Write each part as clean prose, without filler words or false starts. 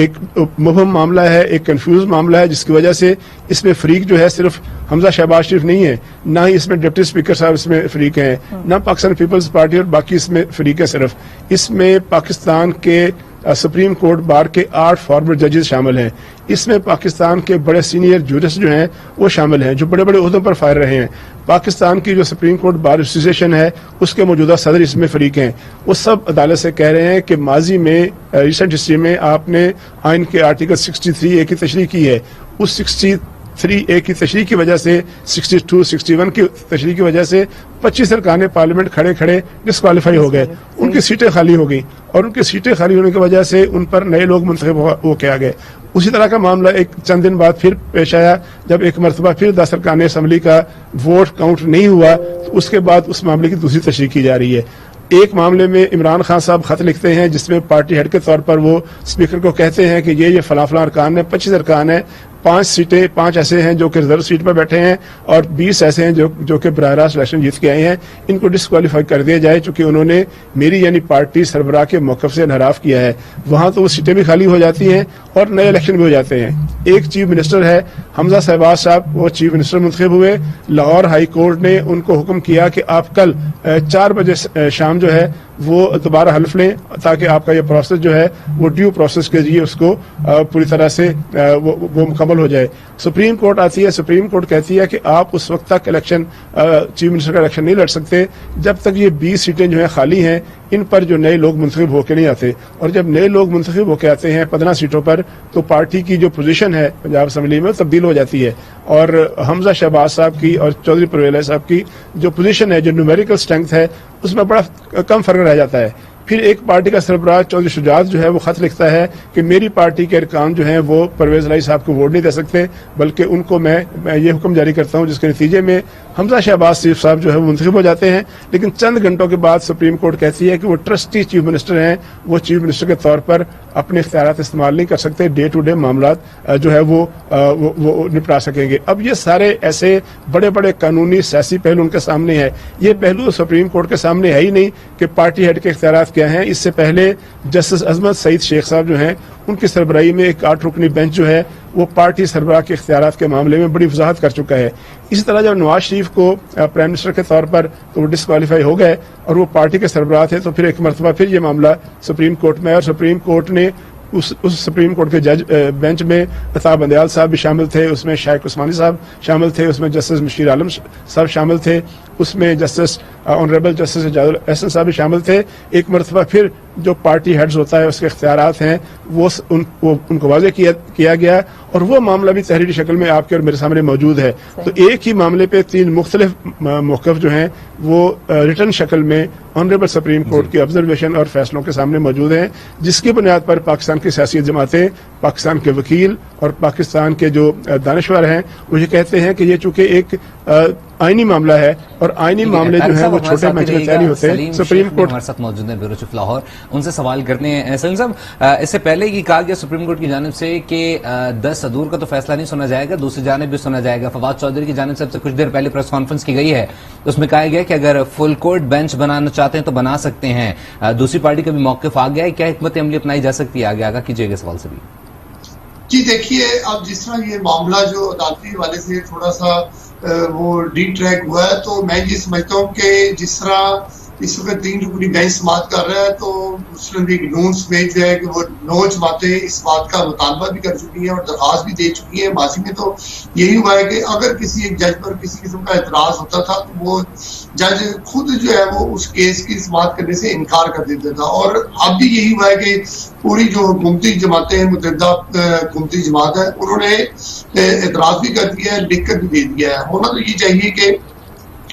ایک مبہم معاملہ ہے, ایک کنفیوز معاملہ ہے, جس کی وجہ سے اس میں فریق جو ہے صرف حمزہ شہباز شریف نہیں ہے, نہ ہی اس میں ڈپٹی اسپیکر صاحب اس میں فریق ہیں, نہ پاکستان پیپلز پارٹی اور باقی اس میں فریق ہے. صرف اس میں پاکستان کے سپریم کورٹ بار کے 8 فارمر ججز شامل ہیں, اس میں پاکستان کے بڑے سینئر جورسٹ جو ہیں وہ شامل ہیں, جو بڑے بڑے عہدوں پر فائر رہے ہیں. پاکستان کی جو سپریم کورٹ بار ایسوسیشن ہے اس کے موجودہ صدر اس میں فریق ہیں. وہ سب عدالت سے کہہ رہے ہیں کہ ماضی میں ریسنٹ ہسٹری میں آپ نے آئین کے آرٹیکل 63A کی تشریح کی ہے, اس 63A کی تشریح کی وجہ سے 62, 61 کی تشریح کی وجہ سے 25 ارکان پارلیمنٹ کھڑے کھڑے ڈسکوالیفائی ہو گئے, ان کی سیٹیں خالی ہو گئیں, اور ان کی سیٹیں خالی ہونے کی وجہ سے ان پر نئے لوگ منتخب ہو کے آ گئے. اسی طرح کا معاملہ ایک چند دن بعد پھر پیش آیا, جب ایک مرتبہ پھر 10 ارکان اسمبلی کا ووٹ کاؤنٹ نہیں ہوا, تو اس کے بعد اس معاملے کی دوسری تشریح کی جا رہی ہے. ایک معاملے میں عمران خان صاحب خط لکھتے ہیں جس میں پارٹی ہیڈ کے طور پر وہ اسپیکر کو کہتے ہیں کہ یہ فلاں فلاں ارکان ہے, 25 ارکان ہیں, 5 سیٹیں, 5 ایسے ہیں جو کہ ریزرو سیٹ پر بیٹھے ہیں, اور 20 ایسے ہیں جو کہ براہ راست الیکشن جیت کے آئے ہیں, ان کو ڈسکوالیفائی کر دیا جائے چونکہ انہوں نے میری یعنی پارٹی سربراہ کے موقف سے انحراف کیا ہے. وہاں تو وہ سیٹیں بھی خالی ہو جاتی ہیں اور نئے الیکشن بھی ہو جاتے ہیں. ایک چیف منسٹر ہے حمزہ شہباز صاحب, وہ چیف منسٹر منتخب ہوئے. لاہور ہائی کورٹ نے ان کو حکم کیا کہ آپ کل 4 بجے شام جو ہے وہ دوبارہ حلف لیں تاکہ آپ کا یہ پروسیس جو ہے وہ ڈیو پروسیس کے ذریعے اس کو پوری طرح سے وہ مکمل ہو جائے. سپریم کورٹ آتی ہے, سپریم کورٹ کہتی ہے کہ آپ اس وقت تک الیکشن چیف منسٹر کا الیکشن نہیں لڑ سکتے جب تک یہ 20 سیٹیں جو ہیں خالی ہیں, ان پر جو نئے لوگ منتخب ہو کے نہیں آتے. اور جب نئے لوگ منتخب ہو کے آتے ہیں 15 سیٹوں پر, تو پارٹی کی جو پوزیشن ہے پنجاب اسمبلی میں تبدیل ہو جاتی ہے, اور حمزہ شہباز صاحب کی اور چودھری پرویز صاحب کی جو پوزیشن ہے, جو نیومیریکل اسٹرینتھ ہے, اس میں بڑا کم فرق رہ جاتا ہے. پھر ایک پارٹی کا سربراہ چودھری شجاعت جو ہے وہ خط لکھتا ہے کہ میری پارٹی کے ارکان جو ہیں وہ پرویز الہی صاحب کو ووٹ نہیں دے سکتے, بلکہ ان کو میں یہ حکم جاری کرتا ہوں, جس کے نتیجے میں حمزہ شہباز شریف صاحب جو ہے وہ منتخب ہو جاتے ہیں. لیکن چند گھنٹوں کے بعد سپریم کورٹ کہتی ہے کہ وہ ٹرسٹی چیف منسٹر ہیں, وہ چیف منسٹر کے طور پر اپنے اختیارات استعمال نہیں کر سکتے, ڈے ٹو ڈے معاملات جو ہے وہ نپٹا سکیں گے. اب یہ سارے ایسے بڑے بڑے قانونی سیاسی پہلو ان کے سامنے ہے. یہ پہلو سپریم کورٹ کے سامنے ہے ہی نہیں کہ پارٹی ہیڈ کے اختیارات کیا ہیں. اس سے پہلے جسٹس عظمت سعید شیخ صاحب جو ہیں, ان کی سربراہی میں ایک 8 رکنی بینچ جو ہے وہ پارٹی سربراہ کے اختیارات کے معاملے میں بڑی وضاحت کر چکا ہے. اسی طرح جب نواز شریف کو پرائم منسٹر کے طور پر تو وہ ڈسکوالیفائی ہو گئے اور وہ پارٹی کے سربراہ تھے, تو پھر ایک مرتبہ پھر یہ معاملہ سپریم کورٹ میں, اور سپریم کورٹ نے اس سپریم کورٹ کے جج بینچ میں عطا بندیال صاحب بھی شامل تھے, اس میں شائق عثمانی صاحب شامل تھے, اس میں جسٹس مشیر عالم صاحب شامل تھے, اس میں justice honourable justice Ijaz ul Ahsan صاحب بھی شامل تھے. ایک مرتبہ پھر جو پارٹی ہیڈز ہوتا ہے اس کے اختیارات ہیں وہ ان کو واضح کیا گیا, اور وہ معاملہ بھی تحریری شکل میں آپ کے اور میرے سامنے موجود ہے. تو ایک ہی معاملے پہ 3 مختلف موقف جو ہیں وہ ریٹن شکل میں آنریبل سپریم کورٹ کی آبزرویشن اور فیصلوں کے سامنے موجود ہیں, جس کی بنیاد پر پاکستان کی سیاسی جماعتیں, پاکستان کے وکیل اور پاکستان کے جو دانشور ہیں وہ یہ کہتے ہیں کہ یہ چونکہ ایک آئینی معاملہ ہے, اور آئینی معاملے جو ہیں وہ چھوٹے بینچ میں طے نہیں ہوتے. سپریم کورٹ ہمارے ساتھ موجود ہیں بیورو چیف لاہور, ان سے سوال کرتے ہیں. سلیم صاحب, اس سے پہلے یہ کہا گیا سپریم کورٹ کی جانب سے کہ 10 صدور کا تو فیصلہ نہیں سنا جائے گا, دوسری جانب بھی سنا جائے گا. فواد چودھری کی جانب سے کچھ دیر پہلے پریس کانفرنس کی گئی ہے, اس میں کہا گیا کہ اگر فل کورٹ بینچ بنانا چاہتے ہیں تو بنا سکتے ہیں. دوسری پارٹی کا بھی موقف آ گیا ہے, کیا حکمت عملی اپنائی جا سکتی ہے؟ آگے آگاہ کیجیے گا سوال سے بھی. جی دیکھیے, اب جس طرح یہ معاملہ جو عدالتی حوالے سے تھوڑا سا وہ ڈی ٹریک ہوا ہے, تو میں یہ سمجھتا ہوں کہ جس طرح اس وقت 3 رکنی بینچ سماعت کر رہا ہے, تو مسلم لیگ نون سمیت جو ہے کہ وہ 9 جماعتیں اس بات کا مطالبہ بھی کر چکی ہیں اور درخواست بھی دے چکی ہیں. ماضی میں تو یہی ہوا ہے کہ اگر کسی ایک جج پر کسی قسم کا اعتراض ہوتا تھا تو وہ جج خود جو ہے وہ اس کیس کی سماعت کرنے سے انکار کر دیتا تھا. اور اب بھی یہی ہوا ہے کہ پوری جو حکومتی جماعتیں ہیں, متحدہ حکومتی جماعت ہے, انہوں نے اعتراض بھی کر دیا ہے, لکھ کر بھی دے دیا ہے. ہونا تو یہ چاہیے کہ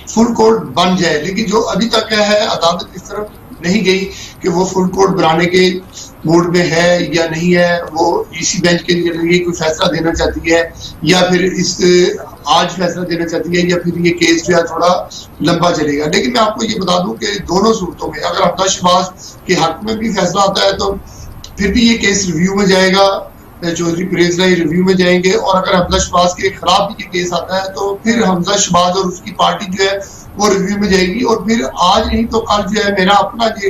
فل کورٹ بن جائے, لیکن جو ابھی تک ہے عدالت اس طرف نہیں گئی کہ وہ فل کورٹ بنانے کے موڈ میں ہے یا نہیں ہے. وہ اسی بینچ کے لیے کوئی فیصلہ دینا چاہتی ہے یا پھر آج فیصلہ دینا چاہتی ہے, یا پھر یہ کیس جو ہے تھوڑا لمبا چلے گا. لیکن میں آپ کو یہ بتا دوں کہ دونوں صورتوں میں اگر حمزہ شہباز کے حق میں بھی فیصلہ آتا ہے تو پھر بھی یہ کیس ریویو میں جائے گا, چودھری پرویز الہی ریویو میں جائیں گے. اور اگر حمزہ شہباز کے خلاف بھی یہ کیس آتا ہے تو پھر حمزہ شہباز اور اس کی پارٹی جو ہے وہ ریویو میں جائے گی. اور پھر آج نہیں تو کل جو ہے میرا اپنا یہ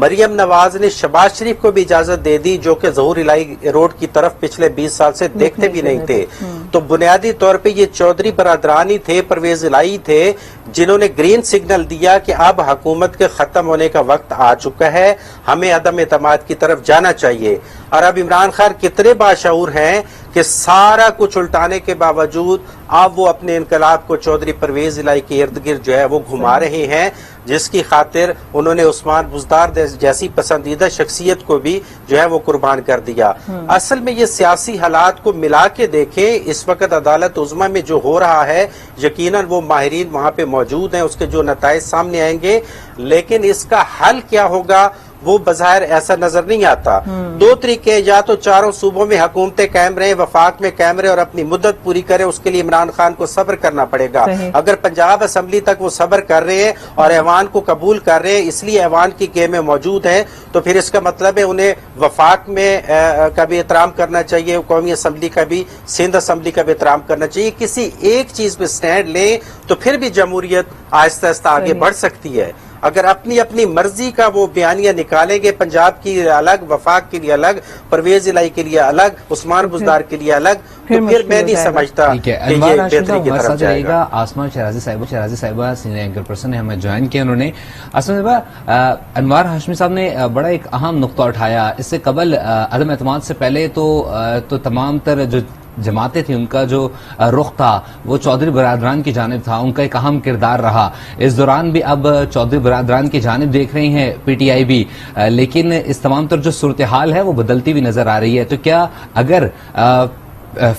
مریم نواز نے شہباز شریف کو بھی اجازت دے دی جو کہ ظہور الہی روڈ کی طرف پچھلے 20 سال سے دیکھتے بھی نہیں تھے. تو بنیادی طور پہ یہ چودھری برادران ہی تھے, پرویز الہی تھے جنہوں نے گرین سگنل دیا کہ اب حکومت کے ختم ہونے کا وقت آ چکا ہے, ہمیں عدم اعتماد کی طرف جانا چاہیے. اور اب عمران خان کتنے باشعور ہیں کہ سارا کچھ الٹانے کے باوجود اب وہ اپنے انقلاب کو چودھری پرویز الہی کے ارد گرد جو ہے وہ گھما رہے ہیں, جس کی خاطر انہوں نے عثمان بزدار جیسی پسندیدہ شخصیت کو بھی جو ہے وہ قربان کر دیا. اصل میں یہ سیاسی حالات کو ملا کے دیکھیں, اس وقت عدالت عظمیٰ میں جو ہو رہا ہے یقیناً وہ ماہرین وہاں پہ موجود ہیں, اس کے جو نتائج سامنے آئیں گے, لیکن اس کا حل کیا ہوگا وہ بظاہر ایسا نظر نہیں آتا. دو طریقے, یا تو چاروں صوبوں میں حکومتیں قائم رہیں, وفاق میں قائم رہے اور اپنی مدت پوری کرے, اس کے لیے عمران خان کو صبر کرنا پڑے گا. اگر پنجاب اسمبلی تک وہ صبر کر رہے ہیں اور ایوان کو قبول کر رہے ہیں, اس لیے ایوان کی گیم میں موجود ہیں, تو پھر اس کا مطلب ہے انہیں وفاق میں کا بھی احترام کرنا چاہیے, قومی اسمبلی کا بھی, سندھ اسمبلی کا بھی احترام کرنا چاہیے. کسی ایک چیز پہ سٹینڈ لیں تو پھر بھی جمہوریت آہستہ آہستہ آگے بڑھ سکتی ہے. اگر اپنی مرضی کا وہ بیانیہ نکالیں گے, پنجاب کے لیے الگ, وفاق کے لیے الگ, پرویز الہی کے لیے الگ, عثمان بزدار کے لیے الگ, تو پھر میں نہیں سمجھتا کہ یہ بہتری کی طرف جائے گا. آسمان شرازی صاحبہ سینئر اینکر پرسن نے ہمیں جوائن کیا. انہوں نے آسمان صاحبہ, انوار ہاشمی صاحب نے بڑا ایک اہم نقطہ اٹھایا. اس سے قبل عدم اعتماد سے پہلے تو تمام تر جو جماعتیں تھیں ان کا جو رخ تھا وہ چودھری برادران کی جانب تھا, ان کا ایک اہم کردار رہا. اس دوران بھی اب چودھری برادران کی جانب دیکھ رہی ہیں پی ٹی آئی بھی, لیکن اس تمام تر جو صورتحال ہے وہ بدلتی ہوئی نظر آ رہی ہے. تو کیا اگر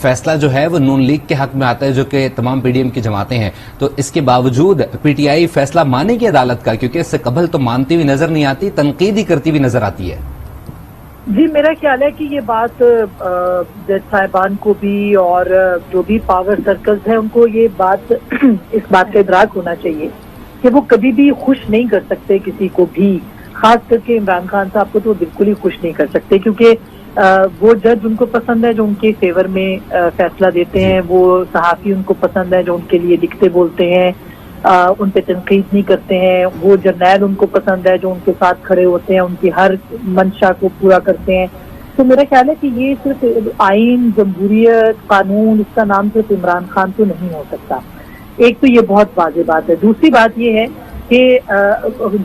فیصلہ جو ہے وہ نون لیگ کے حق میں آتا ہے جو کہ تمام پی ڈی ایم کی جماعتیں ہیں, تو اس کے باوجود پی ٹی آئی فیصلہ مانے گی عدالت کا, کیونکہ اس سے قبل تو مانتی ہوئی نظر نہیں آتی, تنقید ہی کرتی ہوئی نظر آتی ہے. جی, میرا خیال ہے کہ یہ بات جج صاحبان کو بھی اور جو بھی پاور سرکلز ہیں ان کو یہ بات اس بات کا ادراک ہونا چاہیے کہ وہ کبھی بھی خوش نہیں کر سکتے کسی کو بھی, خاص کر کے عمران خان صاحب کو تو بالکل ہی خوش نہیں کر سکتے, کیونکہ وہ جج ان کو پسند ہے جو ان کے فیور میں فیصلہ دیتے ہیں, وہ صحافی ان کو پسند ہے جو ان کے لیے لکھتے بولتے ہیں, ان پہ تنقید نہیں کرتے ہیں, وہ جرنیل ان کو پسند ہے جو ان کے ساتھ کھڑے ہوتے ہیں, ان کی ہر منشا کو پورا کرتے ہیں. تو میرا خیال ہے کہ یہ صرف آئین, جمہوریت, قانون, اس کا نام صرف عمران خان تو نہیں ہو سکتا. ایک تو یہ بہت واضح بات ہے. دوسری بات یہ ہے کہ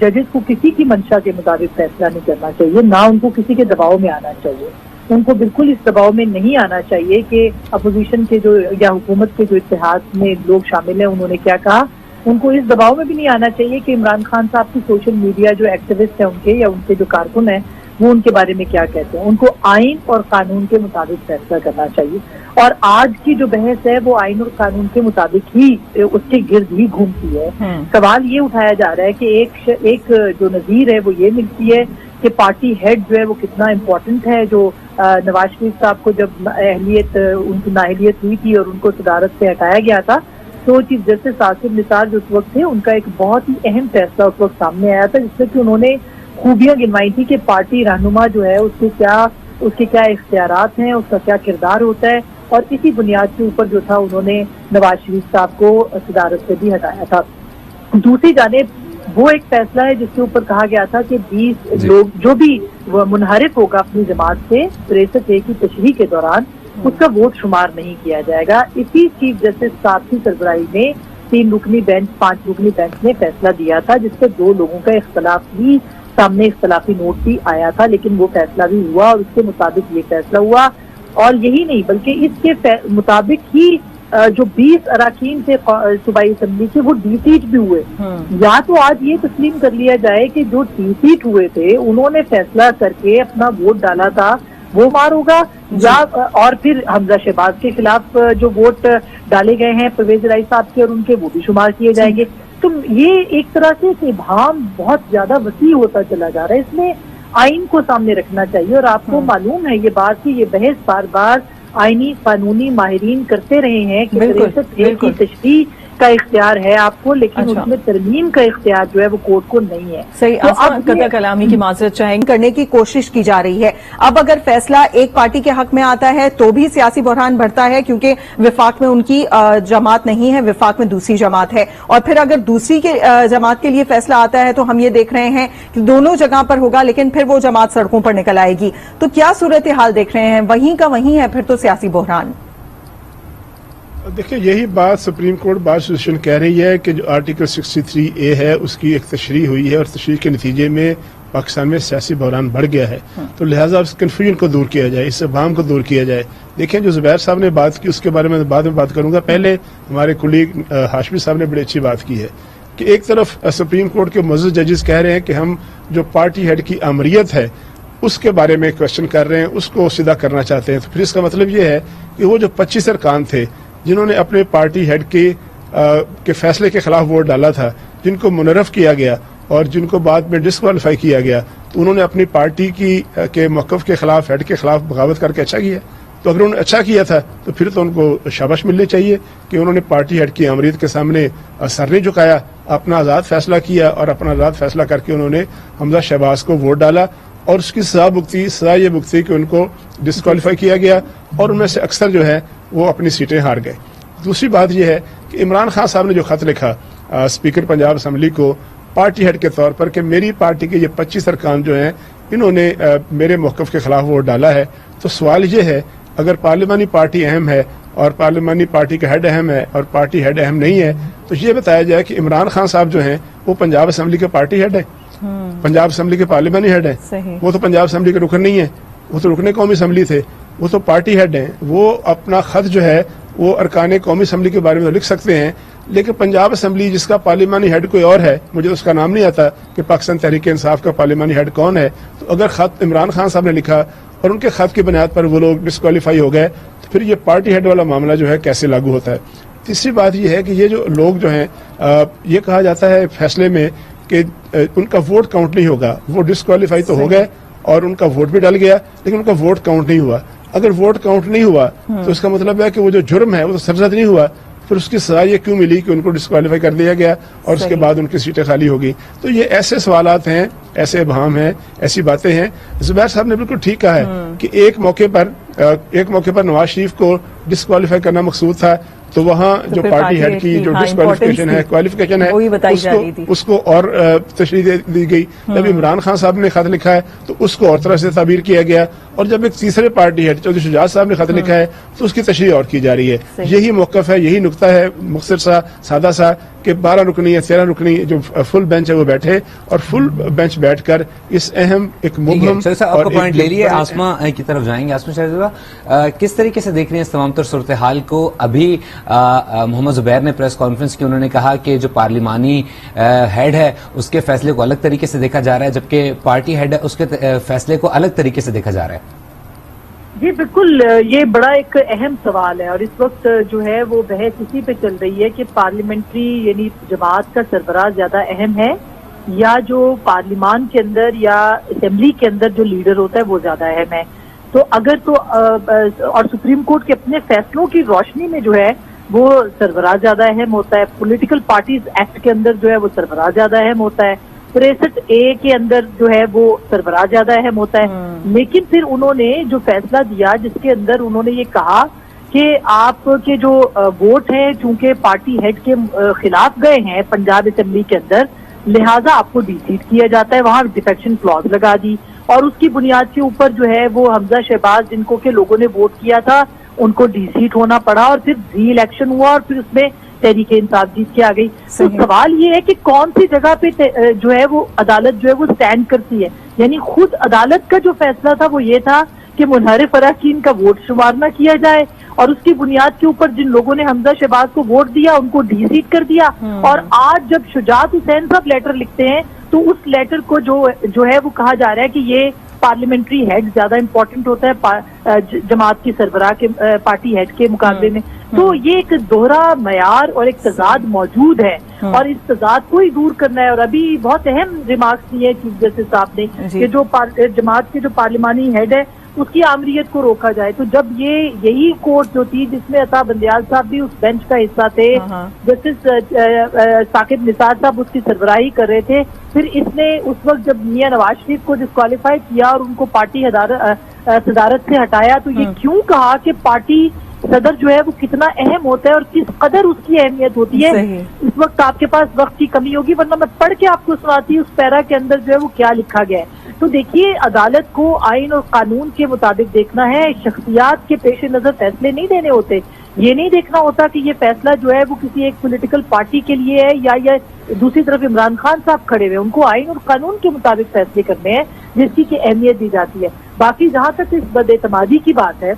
ججز کو کسی کی منشا کے مطابق فیصلہ نہیں کرنا چاہیے, نہ ان کو کسی کے دباؤ میں آنا چاہیے. ان کو بالکل اس دباؤ میں نہیں آنا چاہیے کہ اپوزیشن کے جو یا حکومت کے جو اتحاد میں لوگ شامل ہیں انہوں نے کیا کہا. ان کو اس دباؤ میں بھی نہیں آنا چاہیے کہ عمران خان صاحب کی سوشل میڈیا جو ایکٹیوسٹ ہیں ان کے یا ان کے جو کارکن ہیں وہ ان کے بارے میں کیا کہتے ہیں. ان کو آئین اور قانون کے مطابق فیصلہ کرنا چاہیے, اور آج کی جو بحث ہے وہ آئین اور قانون کے مطابق ہی اس کے گرد ہی گھومتی ہے. سوال یہ اٹھایا جا رہا ہے کہ ایک جو نظیر ہے وہ یہ ملتی ہے کہ پارٹی ہیڈ جو ہے وہ کتنا امپورٹنٹ ہے. جو نواز شریف صاحب کو جب ان کی نااہلیت ہوئی تھی اور ان کو صدارت سے ہٹایا گیا تھا تو چیف جسٹس آصف نثار جو اس وقت تھے ان کا ایک بہت ہی اہم فیصلہ اس وقت سامنے آیا تھا, جس سے کہ انہوں نے خوبیاں گنوائی تھی کہ پارٹی رہنما جو ہے اس کے کیا اختیارات ہیں, اس کا کیا کردار ہوتا ہے, اور اسی بنیاد کے اوپر جو تھا انہوں نے نواز شریف صاحب کو صدارت سے بھی ہٹایا تھا. دوسری جانب وہ ایک فیصلہ ہے جس کے اوپر کہا گیا تھا کہ 20 لوگ جو بھی منحرف ہوگا اپنی جماعت سے 63A کی تشریح کے دوران اس کا ووٹ شمار نہیں کیا جائے گا. اسی چیف جسٹس صاحب کی سربراہی میں 3 رکنی بینچ 5 رکنی بینچ نے فیصلہ دیا تھا, جس سے 2 لوگوں کا اختلاف بھی سامنے, اختلافی نوٹ بھی آیا تھا, لیکن وہ فیصلہ بھی ہوا اور اس کے مطابق یہ فیصلہ ہوا. اور یہی نہیں بلکہ اس کے مطابق ہی جو 20 اراکین تھے صوبائی اسمبلی کے وہ ڈی سیٹ بھی ہوئے. یا تو آج یہ تسلیم کر لیا جائے کہ جو ڈی سیٹ ہوئے تھے انہوں نے فیصلہ کر کے اپنا ووٹ ڈالا تھا وہ مار ہوگا, یا اور پھر حمزہ شہباز کے خلاف جو ووٹ ڈالے گئے ہیں پرویز الہی صاحب کے اور ان کے وہ بھی شمار کیے جائیں گے. تو یہ ایک طرح سے ابہام بہت زیادہ وسیع ہوتا چلا جا رہا ہے. اس میں آئین کو سامنے رکھنا چاہیے, اور آپ کو معلوم ہے یہ بات کہ یہ بحث بار بار آئینی قانونی ماہرین کرتے رہے ہیں کہ 63A کی تشریح کا اختیار ہے آپ کو, لیکن اچھا. اس میں ترمیم کا اختیار جو ہے وہ کورٹ کو نہیں ہے. صحیح. تو آسما اب یہ- قطع کلامی کی معذرت چاہیں, کرنے کی کوشش کی جا رہی ہے. اب اگر فیصلہ ایک پارٹی کے حق میں آتا ہے تو بھی سیاسی بحران بڑھتا ہے, کیونکہ وفاق میں ان کی جماعت نہیں ہے, وفاق میں دوسری جماعت ہے, اور پھر اگر دوسری کے جماعت کے لیے فیصلہ آتا ہے تو ہم یہ دیکھ رہے ہیں کہ دونوں جگہ پر ہوگا, لیکن پھر وہ جماعت سڑکوں پر نکل آئے گی. تو کیا صورتحال دیکھ رہے ہیں؟ وہیں کا وہیں ہے پھر تو سیاسی بحران. دیکھیں, یہی بات سپریم کورٹ بار ایسوسیشن کہہ رہی ہے کہ جو آرٹیکل 63A ہے اس کی ایک تشریح ہوئی ہے, اور تشریح کے نتیجے میں پاکستان میں سیاسی بحران بڑھ گیا ہے, تو لہٰذا اس کنفیوژن کو دور کیا جائے, اس ابہام کو دور کیا جائے. دیکھیں, جو زبیر صاحب نے بات کی اس کے بارے میں بعد میں بات کروں گا. پہلے ہمارے کولیگ ہاشمی صاحب نے بڑی اچھی بات کی ہے کہ ایک طرف سپریم کورٹ کے معزز ججز کہہ رہے ہیں کہ ہم جو پارٹی ہیڈ کی آمریت ہے اس کے بارے میں کوشچن کر رہے ہیں, اس کو سیدھا کرنا چاہتے ہیں. تو پھر اس کا مطلب یہ ہے کہ وہ جو 25 ارکان تھے جنہوں نے اپنے پارٹی ہیڈ کے فیصلے کے خلاف ووٹ ڈالا تھا, جن کو منرف کیا گیا اور جن کو بعد میں ڈسکوالیفائی کیا گیا, تو انہوں نے اپنی پارٹی کے موقف کے خلاف, ہیڈ کے خلاف بغاوت کر کے اچھا کیا. تو اگر انہوں نے اچھا کیا تھا تو پھر تو ان کو شاباش ملنی چاہیے کہ انہوں نے پارٹی ہیڈ کی آمریت کے سامنے سر نہیں جھکایا, اپنا آزاد فیصلہ کیا, اور اپنا آزاد فیصلہ کر کے انہوں نے حمزہ شہباز کو ووٹ ڈالا, اور اس کی سزا یہ بھگتی کہ ان کو ڈسکوالیفائی کیا گیا, اور ان میں سے اکثر جو ہے وہ اپنی سیٹیں ہار گئے. دوسری بات یہ ہے کہ عمران خان صاحب نے جو خط لکھا اسپیکر پنجاب اسمبلی کو پارٹی ہیڈ کے طور پر کہ میری پارٹی کے یہ 25 ارکان جو ہیں انہوں نے میرے موقف کے خلاف ووٹ ڈالا ہے, تو سوال یہ ہے اگر پارلیمانی پارٹی اہم ہے اور پارلیمانی پارٹی کا ہیڈ اہم ہے اور پارٹی ہیڈ اہم نہیں ہے, تو یہ بتایا جائے کہ عمران خان صاحب جو ہیں وہ پنجاب اسمبلی کے پارٹی ہیڈ ہے, پنجاب اسمبلی کے پارلیمانی ہیڈ ہے. وہ تو پنجاب اسمبلی کے رکن نہیں ہے, وہ تو رکن قومی اسمبلی تھے, وہ تو پارٹی ہیڈ ہیں. وہ اپنا خط جو ہے وہ ارکان قومی اسمبلی کے بارے میں لکھ سکتے ہیں, لیکن پنجاب اسمبلی جس کا پارلیمانی ہیڈ کوئی اور ہے, مجھے اس کا نام نہیں آتا کہ پاکستان تحریک انصاف کا پارلیمانی ہیڈ کون ہے, تو اگر خط عمران خان صاحب نے لکھا اور ان کے خط کی بنیاد پر وہ لوگ ڈسکوالیفائی ہو گئے, تو پھر یہ پارٹی ہیڈ والا معاملہ جو ہے کیسے لاگو ہوتا ہے. تیسری بات یہ ہے کہ یہ جو لوگ جو ہیں یہ کہا جاتا ہے فیصلے میں کہ ان کا ووٹ کاؤنٹ نہیں ہوگا, وہ ڈسکوالیفائی تو ہو گئے اور ان کا ووٹ بھی ڈل گیا, لیکن ان کا ووٹ کاؤنٹ نہیں ہوا. اگر ووٹ کاؤنٹ نہیں ہوا تو اس کا مطلب ہے کہ وہ جو جرم ہے وہ تو سرزد نہیں ہوا, پھر اس کی سزا یہ کیوں ملی کہ ان کو ڈسکوالیفائی کر دیا گیا اور اس کے بعد ان کی سیٹیں خالی ہوگی. تو یہ ایسے سوالات ہیں, ایسے ابہام ہیں, ایسی باتیں ہیں. زبیر صاحب نے بالکل ٹھیک کہا ہے کہ ایک موقع پر نواز شریف کو ڈسکوالیفائی کرنا مقصود تھا, تو وہاں جو پارٹی ہیڈ کی جو ڈسکوالیفیکیشن ہے, کوالیفیکیشن ہے, اس کو اور تشریح دی گئی. جب عمران خان صاحب نے خط لکھا ہے تو اس کو اور طرح سے تعبیر کیا گیا, اور جب ایک تیسرے پارٹی ہیڈ چودھری شجاعت صاحب نے خط لکھا ہے تو اس کی تشریح اور کی جا رہی ہے. یہی موقف ہے, یہی نقطہ ہے مختصر سا, سادہ سا, کہ 12 رکنی یا 13 رکنی جو فل بینچ ہے وہ بیٹھے, اور فل بینچ بیٹھ کر اس اہم ایک مبہم آپ کا پوائنٹ لے لیے. آسما کی طرف جائیں گے. آسما شہزادہ, کس طریقے سے دیکھ رہے ہیں اس تمام تر صورتحال کو؟ ابھی محمد زبیر نے پریس کانفرنس کی, انہوں نے کہا کہ جو پارلیمانی ہیڈ ہے اس کے فیصلے کو الگ طریقے سے دیکھا جا رہا ہے, جبکہ پارٹی ہیڈ ہے اس کے فیصلے کو الگ طریقے سے دیکھا جا رہا ہے. جی بالکل, یہ بڑا ایک اہم سوال ہے, اور اس وقت جو ہے وہ بحث اسی پہ چل رہی ہے کہ پارلیمنٹری یعنی جماعت کا سربراہ زیادہ اہم ہے یا جو پارلیمان کے اندر یا اسمبلی کے اندر جو لیڈر ہوتا ہے وہ زیادہ اہم ہے. تو اگر تو اور سپریم کورٹ کے اپنے فیصلوں کی روشنی میں جو ہے وہ سربراہ زیادہ اہم ہوتا ہے. پولیٹیکل پارٹیز ایکٹ کے اندر جو ہے وہ سربراہ زیادہ اہم ہوتا ہے. 63A کے اندر جو ہے وہ سربراہ زیادہ اہم ہوتا ہے. لیکن پھر انہوں نے جو فیصلہ دیا جس کے اندر انہوں نے یہ کہا کہ آپ کے جو ووٹ ہیں چونکہ پارٹی ہیڈ کے خلاف گئے ہیں پنجاب اسمبلی کے اندر, لہٰذا آپ کو ڈی سیٹ کیا جاتا ہے. وہاں ڈیفیکشن کلوز لگا دی, اور اس کی بنیاد کے اوپر جو ہے وہ حمزہ شہباز جن کو کہ لوگوں نے ووٹ کیا تھا ان کو ڈی سیٹ ہونا پڑا, اور پھر ری الیکشن ہوا اور پھر اس میں تحریک انصاف جیت کے آ گئی. تو سوال یہ ہے کہ کون سی جگہ پہ جو ہے وہ عدالت جو ہے وہ سٹینڈ کرتی ہے. یعنی خود عدالت کا جو فیصلہ تھا وہ یہ تھا کہ منحرف اراکین کا ووٹ شمار نہ کیا جائے, اور اس کی بنیاد کے اوپر جن لوگوں نے حمزہ شہباز کو ووٹ دیا ان کو ڈی سیٹ کر دیا. اور آج جب شجاعت حسین صاحب لیٹر لکھتے ہیں تو اس لیٹر کو جو ہے وہ کہا جا رہا ہے کہ یہ پارلیمنٹری ہیڈ زیادہ امپورٹنٹ ہوتا ہے جماعت کی سربراہ کے پارٹی ہیڈ کے مقابلے میں. تو یہ ایک دوہرا معیار اور ایک تضاد موجود ہے, اور اس تضاد کو ہی دور کرنا ہے. اور ابھی بہت اہم ریمارکس دیے چیف جسٹس صاحب نے کہ جو جماعت کے جو پارلیمانی ہیڈ ہے اس کی آمریت کو روکا جائے. تو جب یہی کورٹ جو تھی جس میں عطا بندیال صاحب بھی اس بینچ کا حصہ تھے, جسٹس ثاقب نثار صاحب اس کی سربراہی کر رہے تھے, پھر اس نے اس وقت جب میاں نواز شریف کو ڈسکوالیفائی کیا اور ان کو پارٹی صدارت سے ہٹایا, تو یہ کیوں کہا کہ پارٹی صدر جو ہے وہ کتنا اہم ہوتا ہے اور کس قدر اس کی اہمیت ہوتی ہے. اس وقت آپ کے پاس وقت کی کمی ہوگی, ورنہ میں پڑھ کے آپ کو سناتی اس پیرا کے اندر جو ہے وہ کیا لکھا گیا ہے. تو دیکھیے, عدالت کو آئین اور قانون کے مطابق دیکھنا ہے, شخصیات کے پیش نظر فیصلے نہیں دینے ہوتے. یہ نہیں دیکھنا ہوتا کہ یہ فیصلہ جو ہے وہ کسی ایک پولیٹیکل پارٹی کے لیے ہے یا دوسری طرف عمران خان صاحب کھڑے ہوئے. ان کو آئین اور قانون کے مطابق فیصلے کرنے ہیں جس کی اہمیت دی جاتی ہے. باقی جہاں تک اس بد اعتمادی کی بات ہے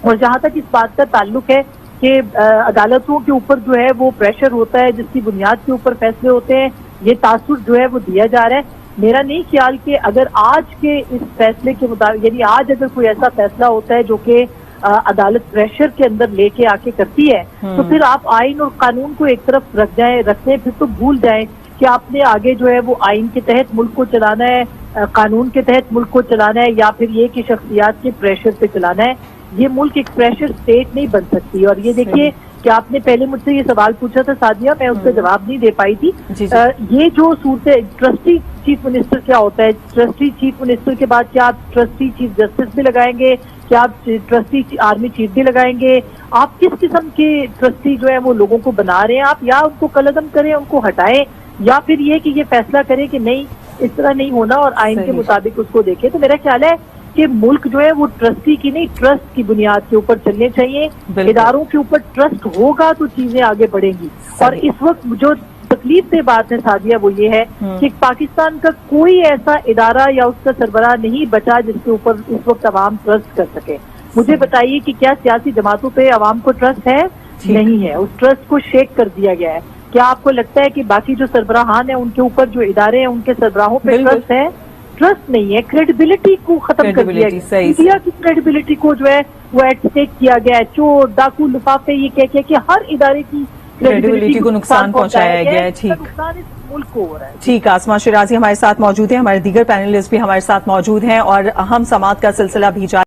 اور جہاں تک اس بات کا تعلق ہے کہ عدالتوں کے اوپر جو ہے وہ پریشر ہوتا ہے جس کی بنیاد کے اوپر فیصلے ہوتے ہیں, یہ تاثر جو ہے وہ دیا جا رہا ہے. میرا نہیں خیال کہ اگر آج کے اس فیصلے کے مطابق, یعنی آج اگر کوئی ایسا فیصلہ ہوتا ہے جو کہ عدالت پریشر کے اندر لے کے آ کے کرتی ہے, تو پھر آپ آئین اور قانون کو ایک طرف رکھ دیں, پھر تو بھول جائیں کہ آپ نے آگے جو ہے وہ آئین کے تحت ملک کو چلانا ہے, قانون کے تحت ملک کو چلانا ہے, یا پھر یہ کہ شخصیات کے پریشر پہ چلانا ہے. یہ ملک ایک پریشر اسٹیٹ نہیں بن سکتی. اور یہ دیکھیے کہ آپ نے پہلے مجھ سے یہ سوال پوچھا تھا سعدیہ, میں اس کا جواب نہیں دے پائی تھی. یہ جو صورت ٹرسٹی چیف منسٹر کیا ہوتا ہے, ٹرسٹی چیف منسٹر کے بعد کیا آپ ٹرسٹی چیف جسٹس بھی لگائیں گے, کیا آپ ٹرسٹی آرمی چیف بھی لگائیں گے, آپ کس قسم کے ٹرسٹی جو ہے وہ لوگوں کو بنا رہے ہیں آپ, یا ان کو قلعدم کریں, ان کو ہٹائیں, یا پھر یہ کہ یہ فیصلہ کریں کہ نہیں اس طرح نہیں ہونا اور آئین کے مطابق اس کو دیکھیں. تو میرا خیال ہے کہ ملک جو ہے وہ ٹرسٹی کی نہیں, ٹرسٹ کی بنیاد کے اوپر چلنے چاہیے. اداروں کے اوپر ٹرسٹ ہوگا تو چیزیں آگے بڑھیں گی. اور اس وقت جو تکلیف دہ بات ہے سعدیہ وہ یہ ہے کہ پاکستان کا کوئی ایسا ادارہ یا اس کا سربراہ نہیں بچا جس کے اوپر اس وقت عوام ٹرسٹ کر سکے. مجھے بتائیے کہ کیا سیاسی جماعتوں پہ عوام کو ٹرسٹ ہے؟ نہیں ہے. اس ٹرسٹ کو شیک کر دیا گیا ہے. کیا آپ کو لگتا ہے کہ باقی جو سربراہان ہیں ان کے اوپر جو ادارے ہیں ان کے سربراہوں پہ ٹرسٹ ہے؟ ٹرسٹ نہیں ہے. کریڈیبلٹی کو ختم کر دیا گیا. انڈیا کی کریڈیبلٹی کو جو ہے وہ ایٹ اسٹیک کیا گیا ہے. چور ڈاکو لفافے یہ کہہ کہ ہر ادارے کی کریڈیبلٹی کو نقصان پہنچایا گیا ہے. ٹھیک, نقصان اس ملک کو ہو رہا ہے. ٹھیک, آسما شیرازی ہمارے ساتھ موجود ہیں, ہمارے دیگر پینلسٹ بھی ہمارے ساتھ موجود ہیں اور اہم سماعت کا سلسلہ بھی جاری